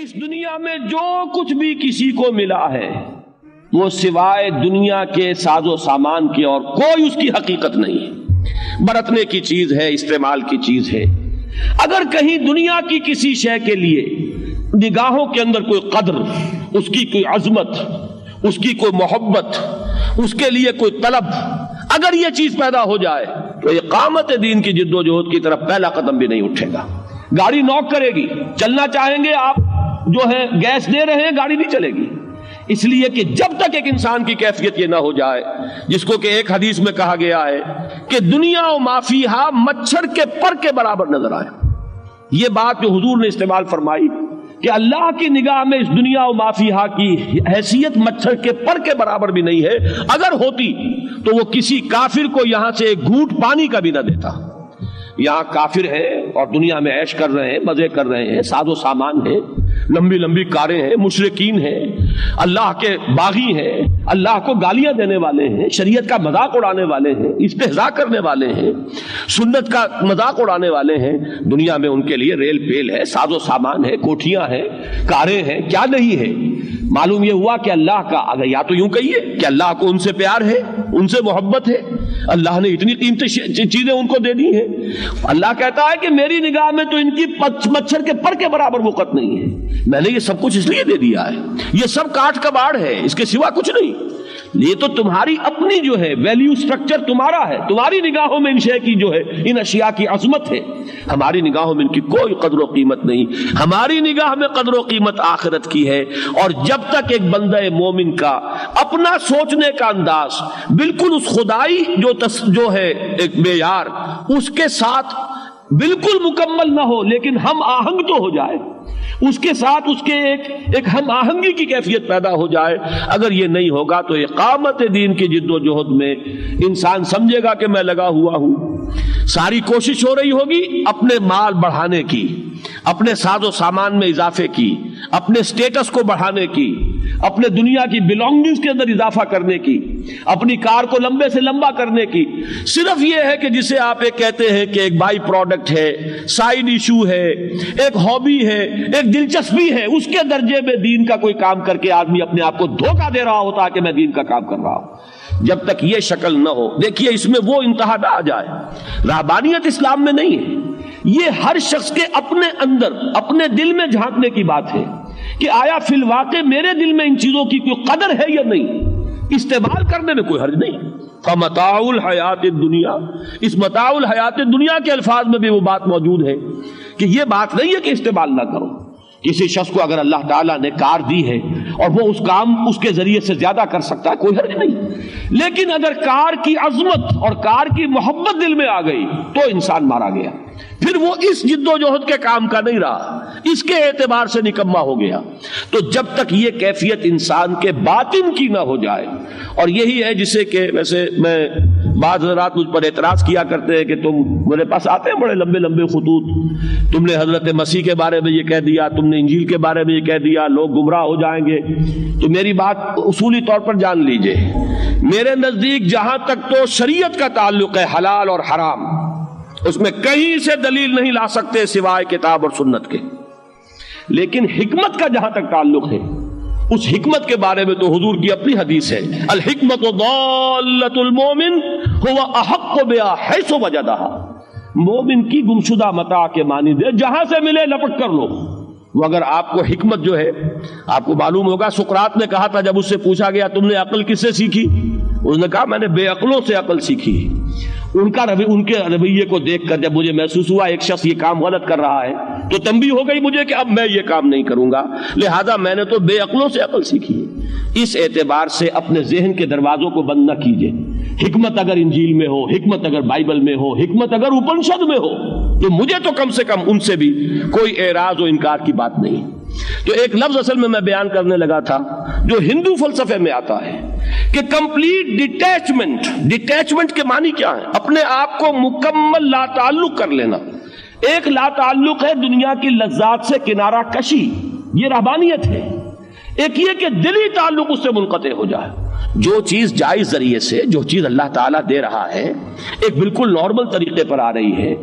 اس دنیا میں جو کچھ بھی کسی کو ملا ہے وہ سوائے دنیا کے ساز و سامان کے اور کوئی اس کی حقیقت نہیں ہے، برتنے کی چیز ہے، استعمال کی چیز ہے۔ اگر کہیں دنیا کی کسی شے کے لیے نگاہوں کے اندر کوئی قدر، اس کی کوئی عظمت، اس کی کوئی محبت، اس کے لیے کوئی طلب، اگر یہ چیز پیدا ہو جائے تو اقامت دین کی جد و جہد کی طرف پہلا قدم بھی نہیں اٹھے گا۔ گاڑی نوک کرے گی، چلنا چاہیں گے آپ جو ہے گیس دے رہے ہیں، گاڑی نہیں چلے گی، اس لیے کہ جب تک ایک انسان کی کیفیت یہ نہ ہو جائے جس کو کہ ایک حدیث میں کہا گیا ہے کہ دنیا و ما فیہا مچھر کے پر کے برابر نظر آئے، یہ بات جو حضور نے استعمال فرمائی کہ اللہ کی نگاہ میں اس دنیا و ما فیہا کی حیثیت مچھر کے پر کے برابر بھی نہیں ہے، اگر ہوتی تو وہ کسی کافر کو یہاں سے ایک گھونٹ پانی کا بھی نہ دیتا۔ یہاں کافر ہے اور دنیا میں عیش کر رہے ہیں، مزے کر رہے ہیں، ساز و سامان ہے، لمبی لمبی کاریں ہیں، مشرکین ہیں، اللہ کے باغی ہیں، اللہ کو گالیاں دینے والے ہیں، شریعت کا مذاق اڑانے والے ہیں، استہزاء کرنے والے ہیں، سنت کا مذاق اڑانے والے ہیں۔ دنیا میں ان کے لیے ریل پیل ہے، ساز و سامان ہے، کوٹھیاں ہیں، کاریں ہیں، کیا نہیں ہے۔ معلوم یہ ہوا کہ اللہ کا، اگر یا تو یوں کہیے کہ اللہ کو ان سے پیار ہے، ان سے محبت ہے، اللہ نے اتنی قیمتی چیزیں ان کو دے دی ہیں۔ اللہ کہتا ہے کہ میری نگاہ میں تو ان کی مچھر کے پر کے برابر وقت نہیں ہے، میں نے یہ سب کچھ اس لیے دے دیا ہے، یہ سب کاٹ کباڑ ہے، اس کے سوا کچھ نہیں۔ یہ تو تمہاری اپنی جو ہے ویلیو سٹرکچر تمہارا ہے، تمہاری نگاہوں میں ان شے کی جو ہے ان اشیاء کی عظمت ہے، ہماری نگاہوں میں ان کی کوئی قدر و قیمت نہیں۔ ہماری نگاہ میں قدر و قیمت آخرت کی ہے، اور جب تک ایک بندہ مومن کا اپنا سوچنے کا انداز بالکل اس خدائی جو ہے ایک معیار اس کے ساتھ بالکل مکمل نہ ہو لیکن ہم آہنگ تو ہو جائے، اس کے ساتھ اس کے ایک ہم آہنگی کی کیفیت پیدا ہو جائے، اگر یہ نہیں ہوگا تو اقامت دین کی جد و جہد میں انسان سمجھے گا کہ میں لگا ہوا ہوں، ساری کوشش ہو رہی ہوگی اپنے مال بڑھانے کی، اپنے ساز و سامان میں اضافے کی، اپنے سٹیٹس کو بڑھانے کی، اپنے دنیا کی بیلونگنگز کے اندر اضافہ کرنے کی، اپنی کار کو لمبے سے لمبا کرنے کی۔ صرف یہ ہے کہ جسے آپ ایک کہتے ہیں کہ ایک بائی پروڈکٹ ہے، سائیڈ ایشو ہے، ایک ہابی ہے، ایک دلچسپی ہے، اس کے درجے میں دین کا کوئی کام کر کے آدمی اپنے آپ کو دھوکہ دے رہا ہوتا ہے کہ میں دین کا کام کر رہا ہوں۔ جب تک یہ شکل نہ ہو، دیکھیے اس میں وہ انتہا نہ آ جائے، رہبانیت اسلام میں نہیں ہے، یہ ہر شخص کے اپنے اندر اپنے دل میں جھانکنے کی بات ہے کہ آیا فی الواقع میرے دل میں ان چیزوں کی کوئی قدر ہے یا نہیں، استعمال کرنے میں کوئی حرج نہیں۔ فمتاع الحیات الدنیا، اس متاع الحیات الدنیا کے الفاظ میں بھی وہ بات موجود ہے کہ یہ بات نہیں ہے کہ استعمال نہ کرو۔ کسی شخص کو اگر اللہ تعالیٰ نے کار دی ہے اور وہ اس کام اس کے ذریعے سے زیادہ کر سکتا ہے، کوئی حرج نہیں، لیکن اگر کار کی عظمت اور کار کی محبت دل میں آ گئی تو انسان مارا گیا، پھر وہ اس جد و جہد کے کام کا نہیں رہا، اس کے اعتبار سے نکما ہو گیا۔ تو جب تک یہ کیفیت انسان کے باطن کی نہ ہو جائے، اور یہی ہے جسے کہ ویسے میں بعض حضرات مجھ پر اعتراض کیا کرتے ہیں کہ تم میرے پاس آتے ہیں بڑے لمبے لمبے خطوط، تم نے حضرت مسیح کے بارے میں یہ کہہ دیا، تم نے انجیل کے بارے میں یہ کہہ دیا، لوگ گمراہ ہو جائیں گے۔ تو میری بات اصولی طور پر جان لیجئے، میرے نزدیک جہاں تک تو شریعت کا تعلق ہے حلال اور حرام، اس میں کہیں سے دلیل نہیں لا سکتے سوائے کتاب اور سنت کے، لیکن حکمت کا جہاں تک تعلق ہے اس حکمت کے بارے میں تو حضور کی اپنی حدیث ہے، الحکمت ضالۃ المومن هو احق بها حیث وجدها، مومن کی گمشدہ متاع کے مانند ہے، جہاں سے ملے لپٹ کر لو۔ وہ اگر آپ کو حکمت جو ہے، آپ کو معلوم ہوگا سقراط نے کہا تھا جب اس سے پوچھا گیا تم نے عقل کس سے سیکھی، اس نے کہا میں نے بے عقلوں سے عقل سیکھی۔ ان کے رویے کو دیکھ کر جب مجھے محسوس ہوا ایک شخص یہ کام غلط کر رہا ہے تو تنبیہ ہو گئی مجھے کہ اب میں یہ کام نہیں کروں گا، لہذا میں نے تو بے عقلوں سے عقل سیکھی ہے۔ اس اعتبار سے اپنے ذہن کے دروازوں کو بند نہ کیجیے، حکمت اگر انجیل میں ہو، حکمت اگر بائبل میں ہو، حکمت اگر اپنشد میں ہو تو مجھے تو کم سے کم ان سے بھی کوئی اعراض و انکار کی بات نہیں۔ تو ایک لفظ اصل میں بیان کرنے لگا تھا جو ہندو فلسفے میں آتا ہے کہ کمپلیٹ ڈیٹیچمنٹ کے معنی کیا ہے؟ اپنے آپ کو مکمل لا تعلق کر لینا۔ ایک لا تعلق ہے دنیا کی لذات سے کنارہ کشی، یہ رہبانیت ہے۔ ایک یہ کہ دلی تعلق اس سے منقطع ہو جائے، جو چیز جائز ذریعے سے، جو چیز اللہ تعالیٰ دے رہا ہے، ایک بالکل نارمل طریقے پر آ رہی ہے،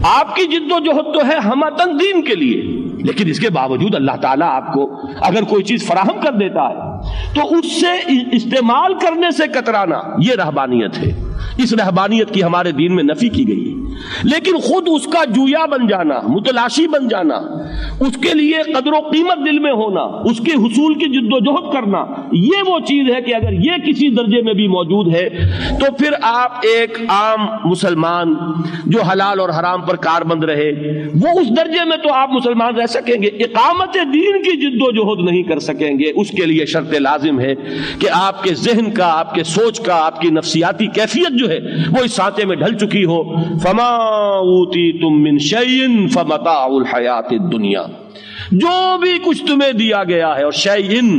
آپ کی جد و جہد تو ہے ہمہ تنظیم کے لیے، لیکن اس کے باوجود اللہ تعالیٰ آپ کو اگر کوئی چیز فراہم کر دیتا ہے تو اس سے استعمال کرنے سے کترانا یہ رہبانیت ہے. اس رہبانیت کی ہمارے دین میں نفی کی گئی ہے. لیکن خود اس کا جویا بن جانا، متلاشی بن جانا، اس کے لیے قدر و قیمت دل میں ہونا، اس کے حصول کی جد و جہد کرنا، یہ وہ چیز ہے کہ اگر یہ کسی درجے میں بھی موجود ہے تو پھر آپ ایک عام مسلمان جو حلال اور حرام پر کاربند رہے، وہ اس درجے میں تو آپ مسلمان رہ سکیں گے، اقامت دین کی جد و جہد نہیں کر سکیں گے. اس کے لیے شرط لازم ہے کہ آپ کے ذہن کا، آپ کے سوچ کا، آپ کی نفسیاتی کیفیت جو ہے وہ اس سانچے میں ڈھل چکی ہو. فما اوتیتم من شیء فمتاع الحیات الدنیا، جو بھی کچھ تمہیں دیا گیا ہے. اور شیئن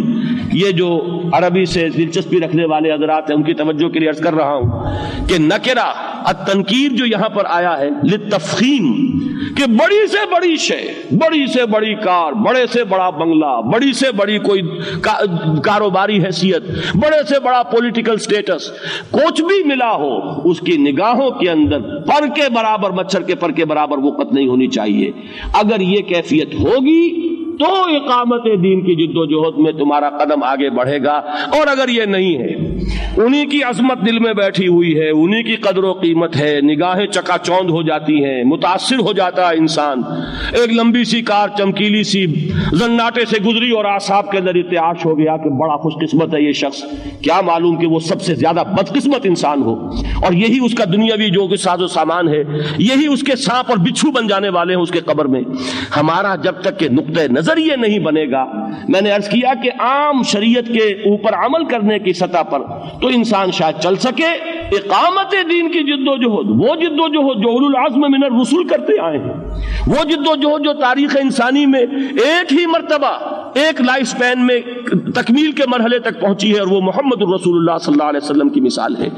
یہ جو عربی سے دلچسپی رکھنے والے حضرات ہیں ان کی توجہ کے لیے عرض کر رہا ہوں کہ نکرہ التنکیر جو یہاں پر آیا ہے للتفخیم، کہ بڑی سے بڑی شے، بڑی سے بڑی کار، بڑے سے بڑا بنگلہ، بڑی سے بڑی کوئی کاروباری حیثیت، بڑے سے بڑا پولیٹیکل سٹیٹس، کچھ بھی ملا ہو اس کی نگاہوں کے اندر پر کے برابر، مچھر کے پر کے برابر وقت نہیں ہونی چاہیے. اگر یہ کیفیت ہوگی تو اقامت دین کی جد و جہد میں تمہارا قدم آگے بڑھے گا. اور اگر یہ نہیں ہے، انہی کی عظمت دل میں بیٹھی ہوئی ہے، انہی کی قدر و قیمت ہے، نگاہیں چکا چوند ہو جاتی ہیں، متاثر ہو جاتا ہے انسان. ایک لمبی سی کار چمکیلی سی زناٹے سے گزری اور اعصاب کے اندر ارتعاش ہو گیا کہ بڑا خوش قسمت ہے یہ شخص. کیا معلوم کہ وہ سب سے زیادہ بدقسمت انسان ہو، اور یہی اس کا دنیاوی جو کچھ ساز و سامان ہے، یہی اس کے سانپ اور بچھو بن جانے والے ہیں اس کے قبر میں. ہمارا جب تک کہ نقطۂ نظر یہ نہیں بنے گا، میں نے عرض کیا کہ عام شریعت کے اوپر عمل کرنے کی سطح پر تو انسان شاید چل سکے. اقامت دین کی جد و جہد، وہ جد و جہد جو اولو العزم من الرسل کرتے آئے ہیں، وہ جد و جہد جو تاریخ انسانی میں ایک ہی مرتبہ ایک لائف سپین میں تکمیل کے مرحلے تک پہنچی ہے، اور وہ محمد الرسول اللہ صلی اللہ علیہ وسلم کی مثال ہے.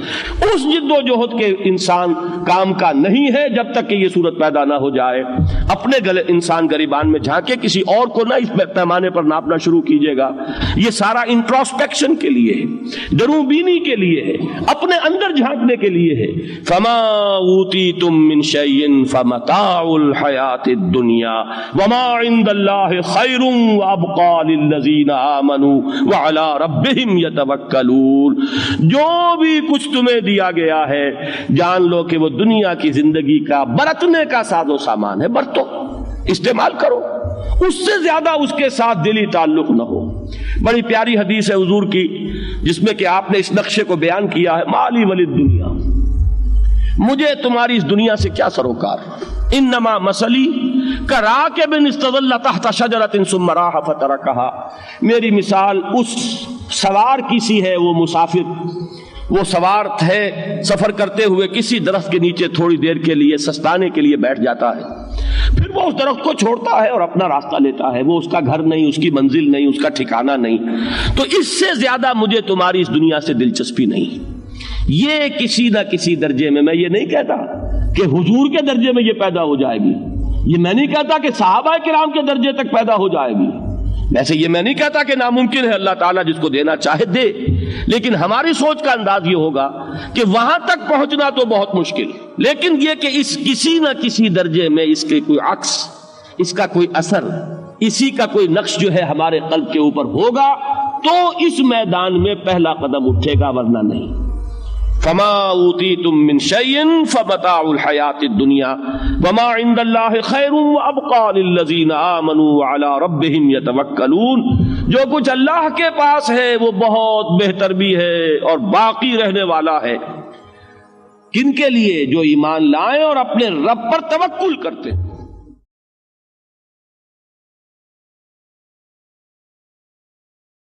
اس جد و جہد کے انسان کام کا نہیں ہے جب تک کہ یہ صورت پیدا نہ ہو جائے. اپنے گلے انسان گریبان میں جھانکے، کسی اور کو نہ اس پیمانے پر ناپنا شروع کیجیے گا. یہ سارا انٹروسپیکشن کے لیے ہے، درون بینی کے لیے ہے، اپنے اندر جھانکنے کے لیے ہے. فما اوتیتم من شیء فمتاع الحیات الدنیا وما عند اللہ خیر وابقی للذین آمنوا وعلی ربہم یتوکلون. جو بھی کچھ تمہیں دیا گیا ہے جان لو کہ وہ دنیا کی زندگی کا برتنے کا ساز و سامان ہے. برتو، استعمال کرو، اس سے زیادہ اس کے ساتھ دلی تعلق نہ ہو. بڑی پیاری حدیث ہے حضور کی جس میں کہ آپ نے اس نقشے کو بیان کیا ہے، مالی ولی دنیا، مجھے تمہاری اس دنیا سے کیا سروکار. انما مثلی کراکب استظل تحت شجرۃ ثم راح فترکها، میری مثال اس سوار کی سی ہے، وہ مسافر، وہ سوار ہے، سفر کرتے ہوئے کسی درخت کے نیچے تھوڑی دیر کے لیے سستانے کے لیے بیٹھ جاتا ہے، پھر وہ اس درخت کو چھوڑتا ہے اور اپنا راستہ لیتا ہے. وہ اس کا گھر نہیں، اس کی منزل نہیں، اس کا ٹھکانہ نہیں. تو اس سے زیادہ مجھے تمہاری اس دنیا سے دلچسپی نہیں. یہ کسی نہ کسی درجے میں یہ نہیں کہتا کہ حضور کے درجے میں یہ پیدا ہو جائے گی، یہ میں نہیں کہتا کہ صحابہ کرام کے درجے تک پیدا ہو جائے گی، ویسے یہ میں نہیں کہتا کہ ناممکن ہے، اللہ تعالیٰ جس کو دینا چاہے دے. لیکن ہماری سوچ کا انداز یہ ہوگا کہ وہاں تک پہنچنا تو بہت مشکل، لیکن یہ کہ اس کسی نہ کسی درجے میں اس کے کوئی عکس، اس کا کوئی اثر، اسی کا کوئی نقش جو ہے ہمارے قلب کے اوپر ہوگا تو اس میدان میں پہلا قدم اٹھے گا، ورنہ نہیں. فما اوتیتم من شیء فمتاع الحیات الدنیا وما عند اللہ خیر وابقی للذین آمنوا وعلی ربہم یتوکلون. جو کچھ اللہ کے پاس ہے وہ بہت بہتر بھی ہے اور باقی رہنے والا ہے. کن کے لیے؟ جو ایمان لائیں اور اپنے رب پر توکل کرتے ہیں.